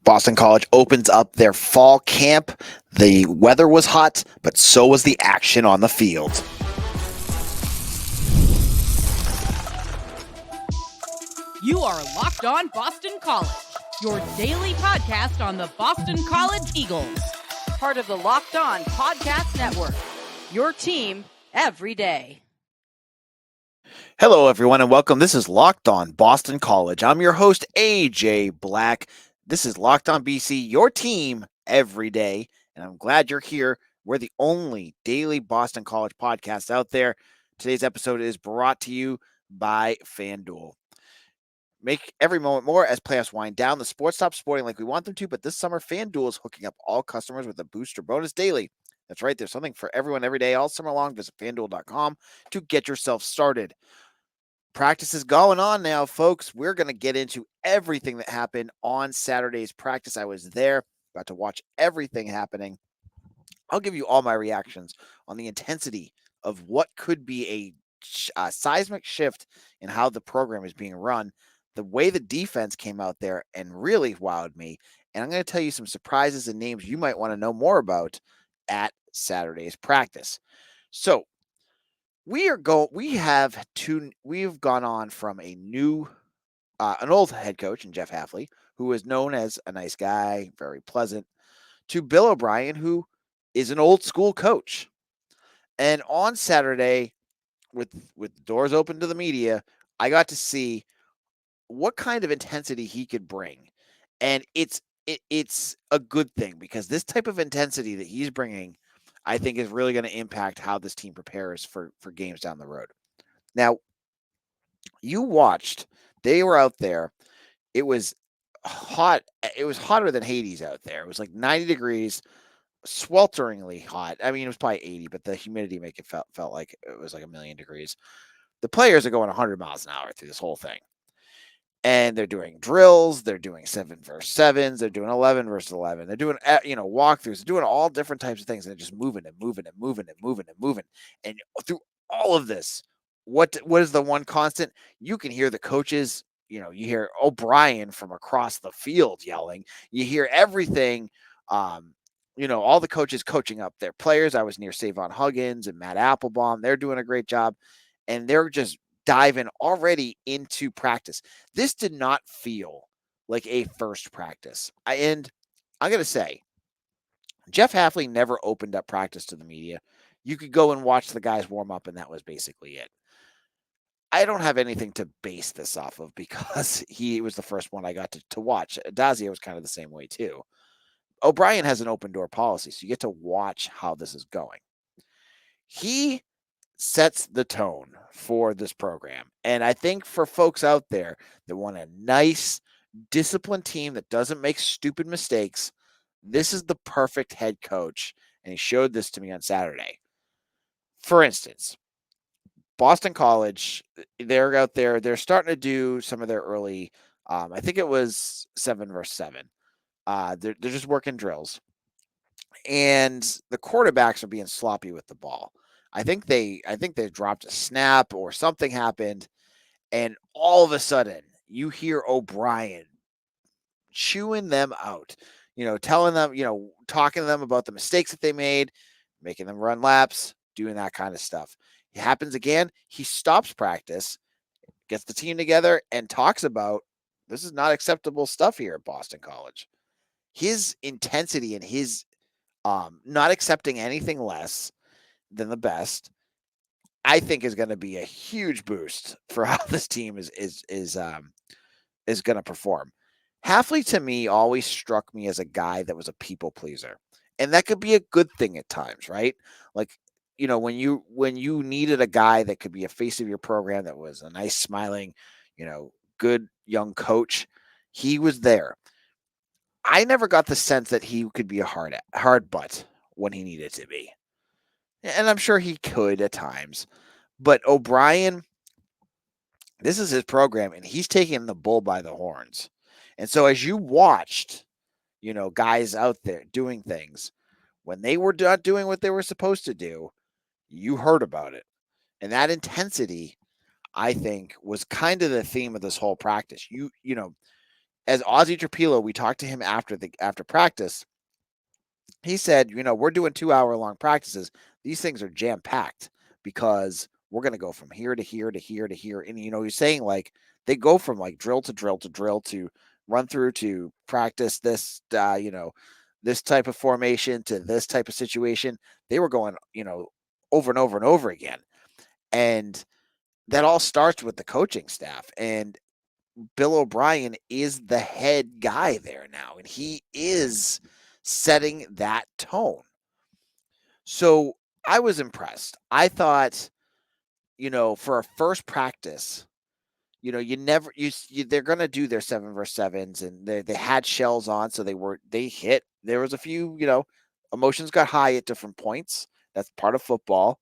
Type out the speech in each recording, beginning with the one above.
Boston College opens up their fall camp. The weather was hot, but so was the action on the field. You are Locked On Boston College, your daily podcast on the Boston College Eagles. Part of the Locked On Podcast Network, your team every day. Hello, everyone, and welcome. This is Locked On Boston College. I'm your host, AJ Black. This is Locked On BC, your team every day, and I'm glad you're here. We're the only daily Boston College podcast out there. Today's episode is brought to you by FanDuel. Make every moment more as playoffs wind down. The sports stop sporting like we want them to, but this summer, FanDuel is hooking up all customers with a booster bonus daily. That's right. There's something for everyone every day, all summer long. Visit FanDuel.com to get yourself started. Practice is going on now, folks. We're going to get into everything that happened on Saturday's practice. I was there, got to watch everything happening. I'll give you all my reactions on the intensity of what could be a seismic shift in how the program is being run, the way the defense came out there and really wowed me. And I'm going to tell you some surprises and names you might want to know more about at Saturday's practice. So we've gone on from an old head coach in Jeff Hafley, who is known as a nice guy, very pleasant, to Bill O'Brien, who is an old school coach. And on Saturday, with doors open to the media, I got to see what kind of intensity he could bring. And it's a good thing, because this type of intensity that he's bringing, I think, is really going to impact how this team prepares for games down the road. Now, you watched, they were out there. It was hot. It was hotter than Hades out there. It was like 90 degrees, swelteringly hot. I mean, it was probably 80, but the humidity make it felt like it was like a million degrees. The players are going 100 miles an hour through this whole thing. And they're doing drills. They're doing 7-versus-7s. They're doing 11-versus-11. They're doing, walkthroughs. They're doing all different types of things. And they're just moving and moving and moving and moving and moving. And through all of this, what is the one constant? You can hear the coaches. You hear O'Brien from across the field yelling. You hear everything. All the coaches coaching up their players. I was near Savon Huggins and Matt Applebaum. They're doing a great job. And they're just diving already into practice. This did not feel like a first practice. And I'm going to say, Jeff Hafley never opened up practice to the media. You could go and watch the guys warm up, and that was basically it. I don't have anything to base this off of, because he was the first one I got to watch. Dazia was kind of the same way too. O'Brien has an open door policy, so you get to watch how this is going. He sets the tone for this program. And I think for folks out there that want a nice, disciplined team that doesn't make stupid mistakes, this is the perfect head coach. And he showed this to me on Saturday. For instance, Boston College, they're out there. They're starting to do some of their early, I think it was 7-versus-7. They're just working drills. And the quarterbacks are being sloppy with the ball. I think they dropped a snap or something happened, and all of a sudden you hear O'Brien chewing them out, telling them, talking to them about the mistakes that they made, making them run laps, doing that kind of stuff. It happens again. He stops practice, gets the team together, and talks about, this is not acceptable stuff here at Boston College. His intensity and his not accepting anything less than the best, I think, is going to be a huge boost for how this team is going to perform. Hafley, to me, always struck me as a guy that was a people pleaser, and that could be a good thing at times, right? Like, when you needed a guy that could be a face of your program, that was a nice, smiling, good young coach, he was there. I never got the sense that he could be a hard butt when he needed to be. And I'm sure he could at times. But O'Brien, this is his program, and he's taking the bull by the horns. And so as you watched, guys out there doing things, when they were not doing what they were supposed to do, you heard about it. And that intensity, I think, was kind of the theme of this whole practice. as Ozzie Trapilo, we talked to him after practice. He said, we're doing 2 hour long practices. These things are jam packed because we're going to go from here to here to here to here. And, he's saying like they go from like drill to drill to drill to run through to practice this, this type of formation to this type of situation. They were going, over and over and over again. And that all starts with the coaching staff. And Bill O'Brien is the head guy there now, and he is setting that tone. So I was impressed. I thought, for a first practice, you never they're gonna do their 7 versus 7s, and they had shells on, so they hit. There was a few, emotions got high at different points. That's part of football.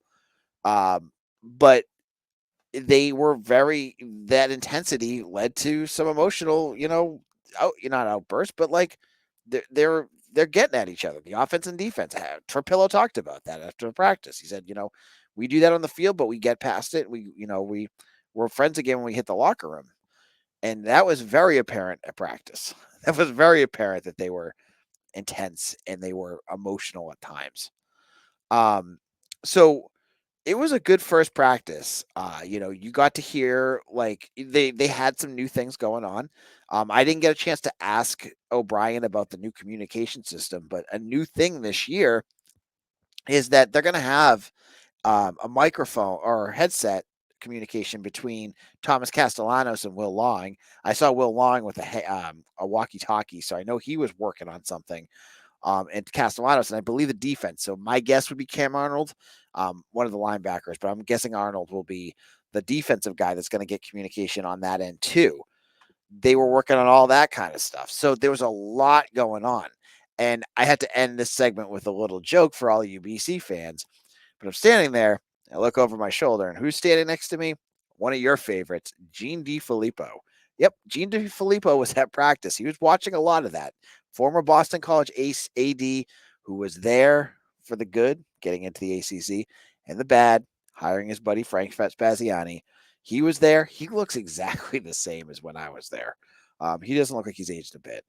But they were that intensity led to some emotional, not outbursts, but like they're getting at each other. The offense and defense. Trapillo talked about that after practice. He said, we do that on the field, but we get past it. We're friends again when we hit the locker room. And that was very apparent at practice. That was very apparent that they were intense and they were emotional at times. So it was a good first practice. You got to hear like they had some new things going on. I didn't get a chance to ask O'Brien about the new communication system, but a new thing this year is that they're going to have a microphone or headset communication between Thomas Castellanos and Will Long. I saw Will Long with a walkie-talkie, so I know he was working on something. And Castellanos, and I believe the defense. So my guess would be Cam Arnold, one of the linebackers, but I'm guessing Arnold will be the defensive guy that's going to get communication on that end too. They were working on all that kind of stuff. So there was a lot going on. And I had to end this segment with a little joke for all you BC fans. But I'm standing there, I look over my shoulder, and who's standing next to me? One of your favorites, Gene DiFilippo. Yep, Gene DiFilippo was at practice. He was watching a lot of that. Former Boston College ace AD who was there for the good, getting into the ACC, and the bad, hiring his buddy Frank Spaziani. He was there. He looks exactly the same as when I was there. He doesn't look like he's aged a bit.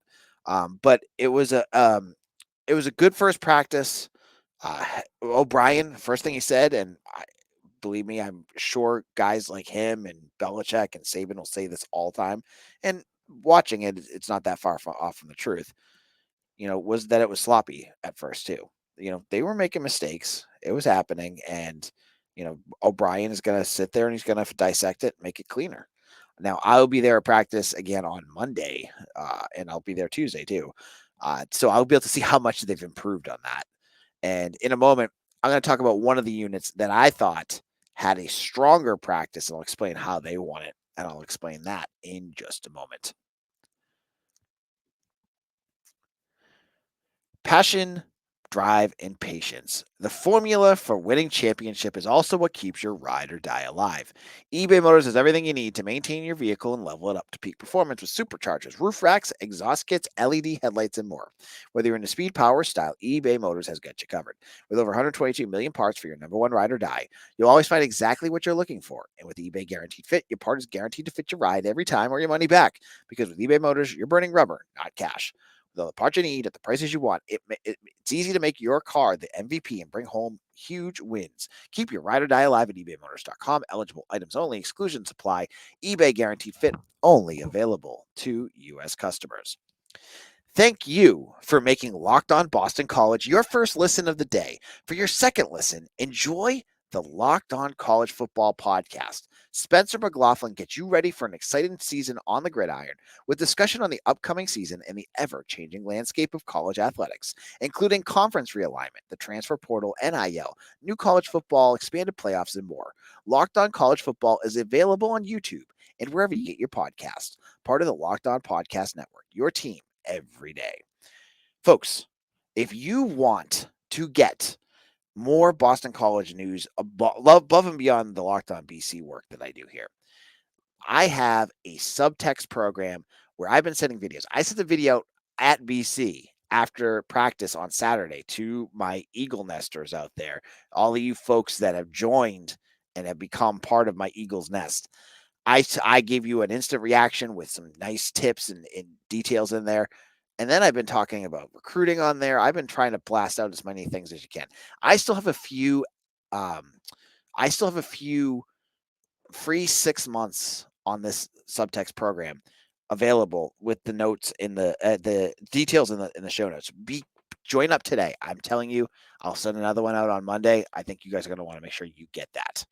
But it was a good first practice. O'Brien, first thing he said, and believe me, I'm sure guys like him and Belichick and Saban will say this all the time. And watching it, it's not that far off from the truth. Was that it was sloppy at first too. They were making mistakes. It was happening, and O'Brien is going to sit there and he's going to dissect it, make it cleaner. Now I'll be there at practice again on Monday, and I'll be there Tuesday too. So I'll be able to see how much they've improved on that. And in a moment, I'm going to talk about one of the units that I thought had a stronger practice, and I'll explain how they won it. And I'll explain that in just a moment. Passion, drive, and patience. The formula for winning championship is also what keeps your ride or die alive. eBay Motors has everything you need to maintain your vehicle and level it up to peak performance with superchargers, roof racks, exhaust kits, LED headlights, and more. Whether you're into speed, power, or style, eBay Motors has got you covered. With over 122 million parts for your number one ride or die, you'll always find exactly what you're looking for. And with eBay Guaranteed Fit, your part is guaranteed to fit your ride every time or your money back. Because with eBay Motors, you're burning rubber, not cash. With all the parts you need at the prices you want, it's easy to make your car the MVP and bring home huge wins. Keep your ride or die alive at ebaymotors.com. Eligible items only. Exclusions apply. eBay Guaranteed Fit only available to U.S. customers. Thank you for making Locked On Boston College your first listen of the day. For your second listen, enjoy the Locked On College Football Podcast. Spencer McLaughlin gets you ready for an exciting season on the gridiron with discussion on the upcoming season and the ever-changing landscape of college athletics, including conference realignment, the transfer portal, NIL, new college football, expanded playoffs, and more. Locked On College Football is available on YouTube and wherever you get your podcasts. Part of the Locked On Podcast Network, your team every day. Folks, if you want to get more Boston College news above and beyond the Locked On BC work that I do here, I have a subtext program where I've been sending videos. I sent a video at BC after practice on Saturday to my Eagle nesters out there, all of you folks that have joined and have become part of my Eagle's Nest. I gave you an instant reaction with some nice tips and details in there. And then I've been talking about recruiting on there. I've been trying to blast out as many things as you can. I still have a few um I still have a few free 6 months on this subtext program available with the notes in the details in the show notes. Be join up today. I'm telling you, I'll send another one out on Monday. I think you guys are going to want to make sure you get that.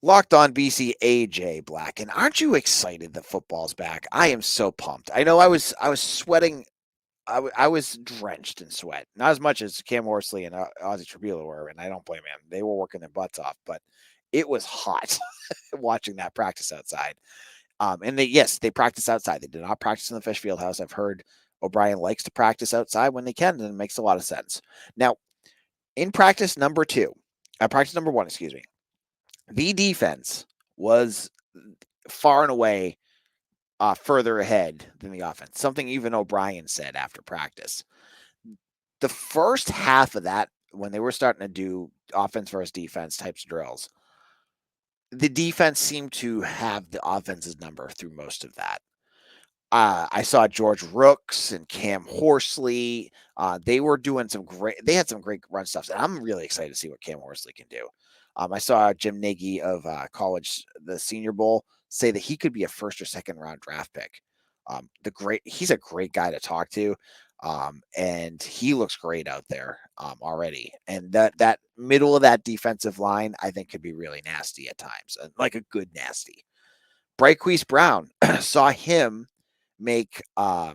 Locked on BC AJ Black, and aren't you excited that football's back? I am so pumped. I know I was sweating. I was drenched in sweat, not as much as Cam Horsley and Ozzy Trabula were, and I don't blame them. They were working their butts off, but it was hot watching that practice outside. And they practice outside. They did not practice in the Fish Field House. I've heard O'Brien likes to practice outside when they can, and it makes a lot of sense. Now, in practice number one, excuse me, the defense was far and away further ahead than the offense. Something even O'Brien said after practice. The first half of that, when they were starting to do offense versus defense types of drills, the defense seemed to have the offense's number through most of that. I saw George Rooks and Cam Horsley. They were doing they had some great run stuff. And I'm really excited to see what Cam Horsley can do. I saw Jim Nagy of college, the Senior Bowl, say that he could be a first or second round draft pick. He's a great guy to talk to. And he looks great out there already. And that middle of that defensive line, I think, could be really nasty at times, like a good nasty. Bryquise Brown saw him make a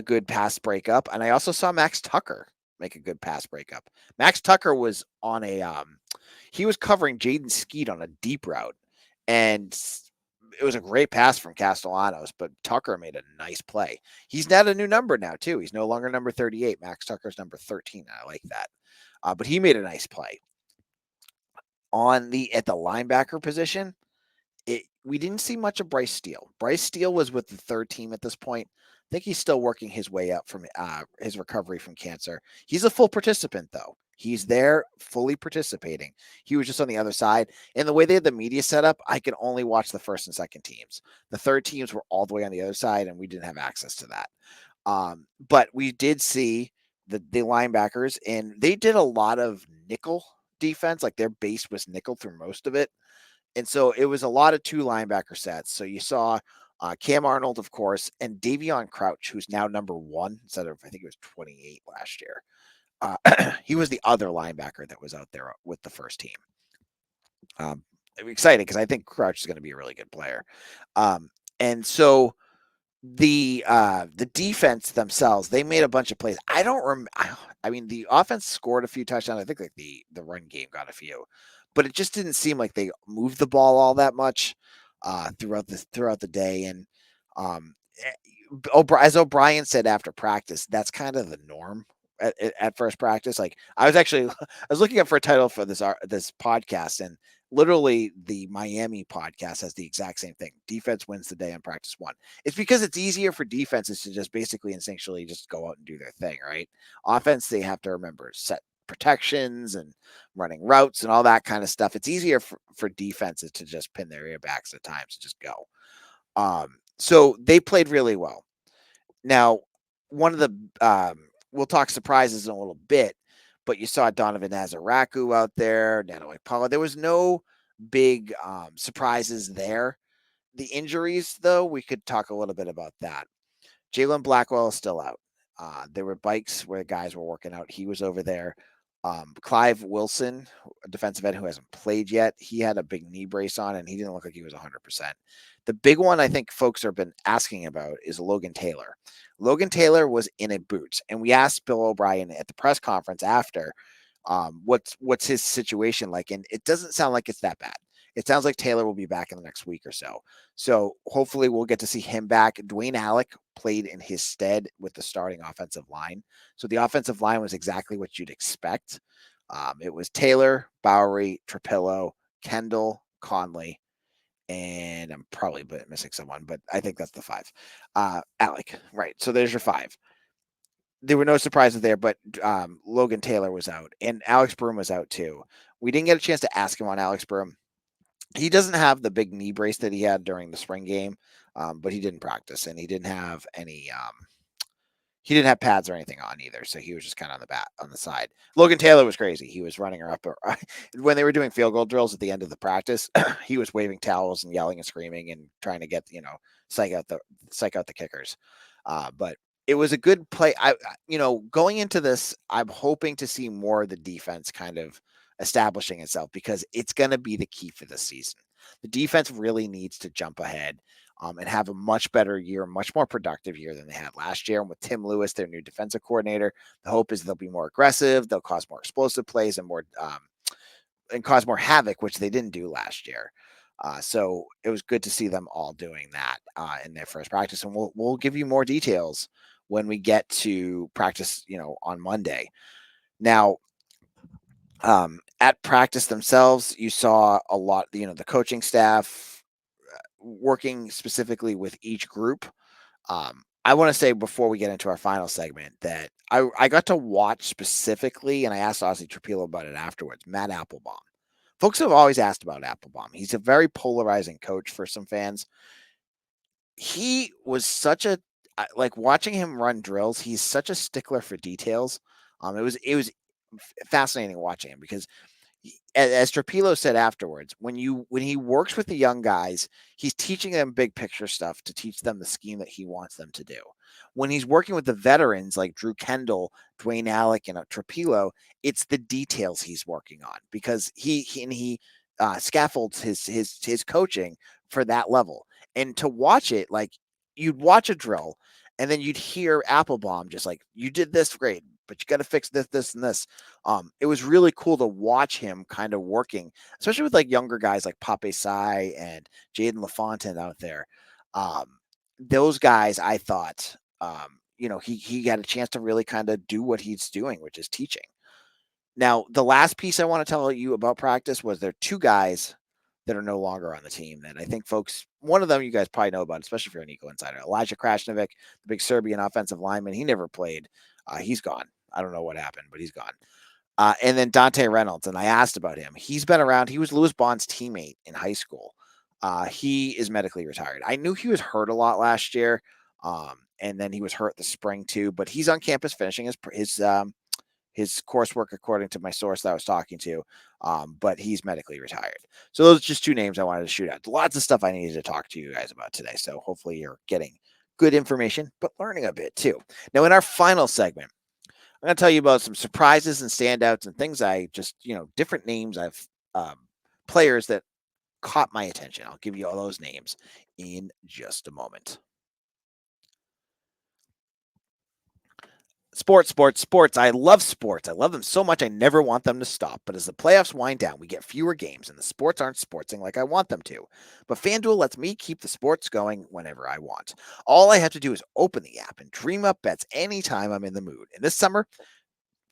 good pass breakup, and I also saw Max Tucker make a good pass breakup. Max Tucker was on he was covering Jaden Skeet on a deep route, and it was a great pass from Castellanos, but Tucker made a nice play. He's not a new number now, too. He's no longer number 38. Max Tucker's number 13. I like that. But he made a nice play. At the linebacker position, we didn't see much of Bryce Steele. Bryce Steele was with the third team at this point. I think he's still working his way up from his recovery from cancer. He's a full participant, though. He's there fully participating. He was just on the other side. And the way they had the media set up, I could only watch the first and second teams. The third teams were all the way on the other side, and we didn't have access to that. But we did see the linebackers, and they did a lot of nickel defense. Like their base was nickel through most of it. And so it was a lot of two linebacker sets. So you saw Cam Arnold, of course, and Davion Crouch, who's now number 1 instead of, I think it was 28 last year. He was the other linebacker that was out there with the first team. I'm excited because I think Crouch is going to be a really good player. And so the defense themselves, they made a bunch of plays. I don't remember. I mean, the offense scored a few touchdowns. I think like the run game got a few, but it just didn't seem like they moved the ball all that much throughout the day. And as O'Brien said after practice, that's kind of the norm at first practice. Like I was looking up for a title for this podcast, and literally the Miami podcast has the exact same thing. Defense wins the day on practice one. It's because it's easier for defenses to just basically instinctually just go out and do their thing, right? Offense, they have to remember set protections and running routes and all that kind of stuff. It's easier for defenses to just pin their earbacks at times and just go. So they played really well. Now, one of the we'll talk surprises in a little bit, but you saw Donovan Nazaraku out there, Nano Paula. There was no big surprises there. The injuries, though, we could talk a little bit about that. Jalen Blackwell is still out. There were bikes where guys were working out. He was over there. Clive Wilson, a defensive end who hasn't played yet, he had a big knee brace on, and he didn't look like he was 100%. The big one I think folks have been asking about is Logan Taylor. Logan Taylor was in a boot, and we asked Bill O'Brien at the press conference after, what's his situation like, and it doesn't sound like it's that bad. It sounds like Taylor will be back in the next week or so. So hopefully we'll get to see him back. Dwayne Alec played in his stead with the starting offensive line. So the offensive line was exactly what you'd expect. It was Taylor, Bowery, Trapillo, Kendall, Conley, and I'm probably missing someone, but I think that's the 5. Alec, right. So there's your 5. There were no surprises there, but Logan Taylor was out, and Alex Broom was out too. We didn't get a chance to ask him on Alex Burrow. He doesn't have the big knee brace that he had during the spring game, but he didn't practice, and he didn't have any. He didn't have pads or anything on either, so he was just kind of on the side. Logan Taylor was crazy. He was running her up when they were doing field goal drills at the end of the practice. He was waving towels and yelling and screaming and trying to get psych out the kickers. But it was a good play. Going into this, I'm hoping to see more of the defense kind of establishing itself because it's going to be the key for this season. The defense really needs to jump ahead and have a much better year, much more productive year than they had last year. And with Tim Lewis, their new defensive coordinator, the hope is they'll be more aggressive, they'll cause more explosive plays and cause more havoc, which they didn't do last year. So it was good to see them all doing that in their first practice, and we'll give you more details when we get to practice, on Monday. Now, at practice themselves, you saw a lot, the coaching staff working specifically with each group. I want to say before we get into our final segment that I got to watch specifically, and I asked Ozzy Trapilo about it afterwards, Matt Applebaum. Folks have always asked about Applebaum. He's a very polarizing coach for some fans. He was such a like watching him run drills. He's such a stickler for details. It was fascinating watching him because as Trapilo said afterwards, when he works with the young guys, he's teaching them big picture stuff to teach them the scheme that he wants them to do. When he's working with the veterans like Drew Kendall, Dwayne Alec, and Trapilo, it's the details he's working on because he scaffolds his coaching for that level. And to watch it, like you'd watch a drill, and then you'd hear Applebaum just like, "You did this great, but you got to fix this, this, and this." It was really cool to watch him kind of working, especially with like younger guys like Pape Sai and Jaden LaFontaine out there. Those guys, I thought, he got a chance to really kind of do what he's doing, which is teaching. Now, the last piece I want to tell you about practice was there are two guys that are no longer on the team that I think one of them you guys probably know about, especially if you're an Eagle insider. Elijah Krasnovic, the big Serbian offensive lineman, he never played. He's gone. I don't know what happened, but he's gone. And then Dante Reynolds, and I asked about him. He's been around. He was Lewis Bond's teammate in high school. He is medically retired. I knew he was hurt a lot last year, and then he was hurt the spring too. But he's on campus finishing his coursework, according to my source that I was talking to. But he's medically retired. So those are just two names I wanted to shoot out. Lots of stuff I needed to talk to you guys about today. So hopefully you're getting good information, but learning a bit too. Now, in our final segment, I'm going to tell you about some surprises and standouts and things different names players that caught my attention. I'll give you all those names in just a moment. Sports. I love sports. I love them so much I never want them to stop. But as the playoffs wind down, we get fewer games and the sports aren't sportsing like I want them to. But FanDuel lets me keep the sports going whenever I want. All I have to do is open the app and dream up bets anytime I'm in the mood. And this summer,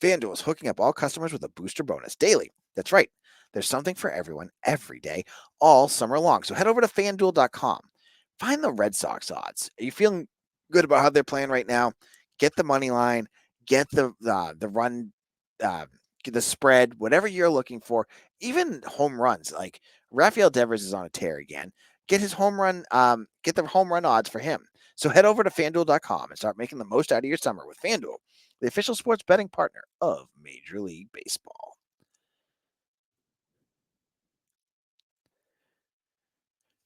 FanDuel is hooking up all customers with a booster bonus daily. That's right. There's something for everyone every day, all summer long. So head over to FanDuel.com. Find the Red Sox odds. Are you feeling good about how they're playing right now? Get the money line, get the run, the spread, whatever you're looking for. Even home runs, like Rafael Devers is on a tear again. Get his home run, get the home run odds for him. So head over to FanDuel.com and start making the most out of your summer with FanDuel, the official sports betting partner of Major League Baseball.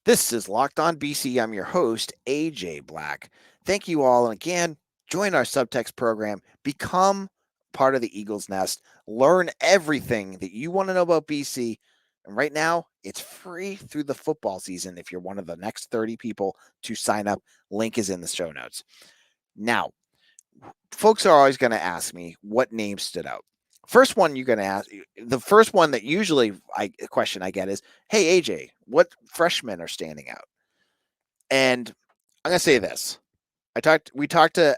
This is Locked On BC. I'm your host, AJ Black. Thank you all. And again, join our subtext program. Become part of the Eagles Nest. Learn everything that you want to know about BC. And right now, it's free through the football season if you're one of the next 30 people to sign up. Link is in the show notes. Now, folks are always going to ask me what names stood out. First one you're going to ask, the first one that usually a question I get is, "Hey AJ, what freshmen are standing out?" And I'm going to say this. We talked to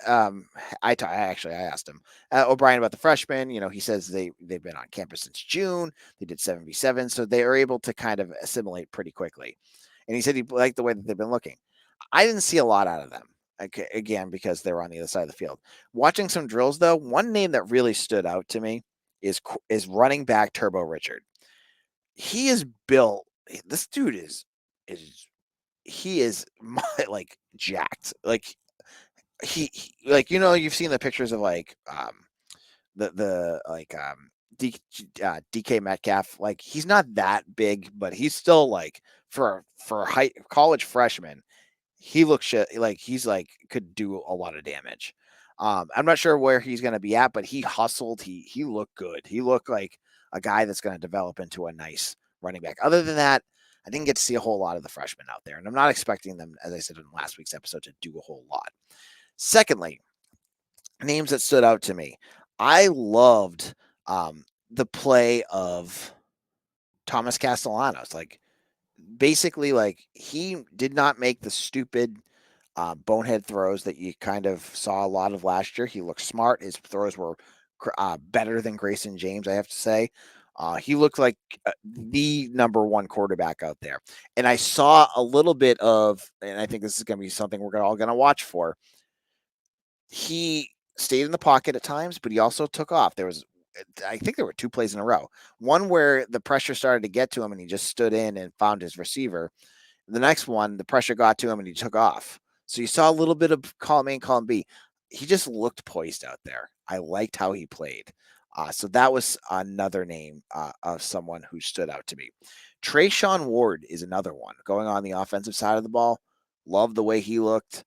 I asked him O'Brien about the freshmen. He says they've been on campus since June. They did 7v7, so they are able to kind of assimilate pretty quickly. And he said he liked the way that they've been looking. I didn't see a lot out of them. Again, because they're on the other side of the field. Watching some drills, though, one name that really stood out to me is running back Turbo Richard. he is built. This dude is he is like jacked. Like like you've seen the pictures of like the like DK Metcalf. Like he's not that big, but he's still like for high college freshman. He looks like he's like could do a lot of damage. I'm not sure where he's going to be at, but he hustled. He looked good. He looked like a guy that's going to develop into a nice running back. Other than that, I didn't get to see a whole lot of the freshmen out there, and I'm not expecting them, as I said in last week's episode, to do a whole lot. Secondly, names that stood out to me. I loved the play of Thomas Castellanos. Like basically, like he did not make the stupid bonehead throws that you kind of saw a lot of last year. He looked smart. His throws were better than Grayson James, I have to say. He looked like the number one quarterback out there. And I saw a little bit of, and I think this is going to be something we're all going to watch for. He stayed in the pocket at times, but he also took off. I think there were 2 plays in a row. One where the pressure started to get to him and he just stood in and found his receiver. The next one, the pressure got to him and he took off. So you saw a little bit of column A and column B. He just looked poised out there. I liked how he played. So that was another name of someone who stood out to me. Trayshawn Ward is another one going on the offensive side of the ball. Love the way he looked.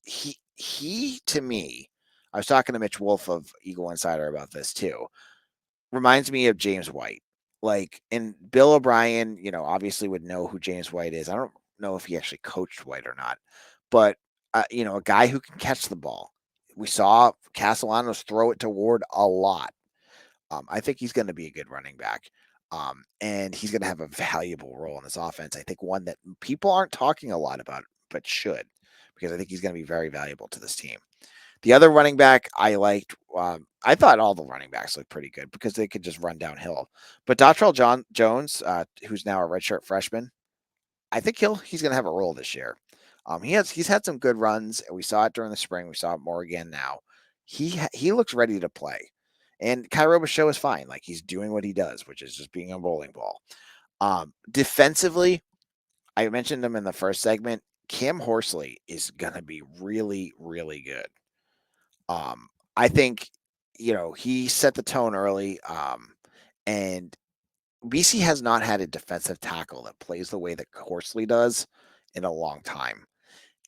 He to me, I was talking to Mitch Wolf of Eagle Insider about this too. Reminds me of James White. Like, and Bill O'Brien, obviously would know who James White is. I don't know if he actually coached White or not, but a guy who can catch the ball. We saw Castellanos throw it to Ward a lot. I think he's going to be a good running back. And he's going to have a valuable role in this offense. I think one that people aren't talking a lot about, but should, because I think he's going to be very valuable to this team. The other running back I liked, I thought all the running backs looked pretty good because they could just run downhill. But Dontrell Jones, who's now a redshirt freshman, I think he's going to have a role this year. He's had some good runs. We saw it during the spring. We saw it more again now. He looks ready to play. And Kairoba show is fine. Like he's doing what he does, which is just being a bowling ball. Defensively, I mentioned him in the first segment. Cam Horsley is going to be really, really good. I think, he set the tone early. And BC has not had a defensive tackle that plays the way that Horsley does in a long time.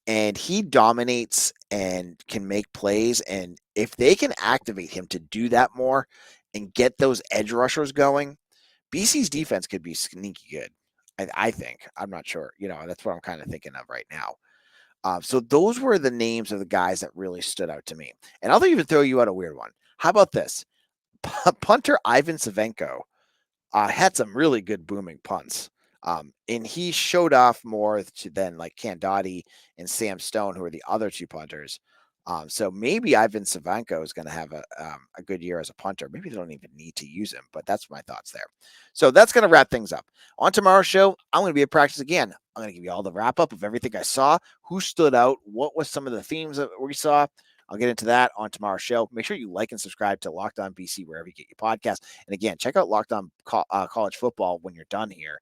And he dominates and can make plays. And if they can activate him to do that more and get those edge rushers going, BC's defense could be sneaky good. I think. I'm not sure. That's what I'm kind of thinking of right now. So those were the names of the guys that really stood out to me. And I'll even throw you out a weird one. How about this? Punter Ivan Savenko had some really good booming punts. And he showed off more than like Candotti and Sam Stone, who are the other 2 punters. So maybe Ivan Savenko is going to have a good year as a punter. Maybe they don't even need to use him, but that's my thoughts there. So that's going to wrap things up. On tomorrow's show, I'm going to be at practice again. I'm going to give you all the wrap up of everything I saw, who stood out, what was some of the themes that we saw. I'll get into that on tomorrow's show. Make sure you like and subscribe to Locked On BC wherever you get your podcast. And again, check out Locked On College Football when you're done here.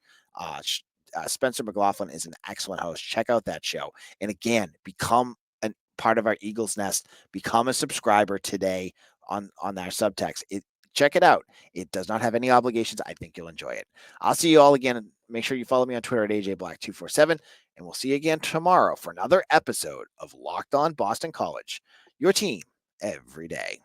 Spencer McLaughlin is an excellent host. Check out that show. And again, become a part of our Eagles Nest. Become a subscriber today on our subtext. Check it out. It does not have any obligations. I think you'll enjoy it. I'll see you all again. Make sure you follow me on Twitter at AJBlack247. And we'll see you again tomorrow for another episode of Locked On Boston College. Your team every day.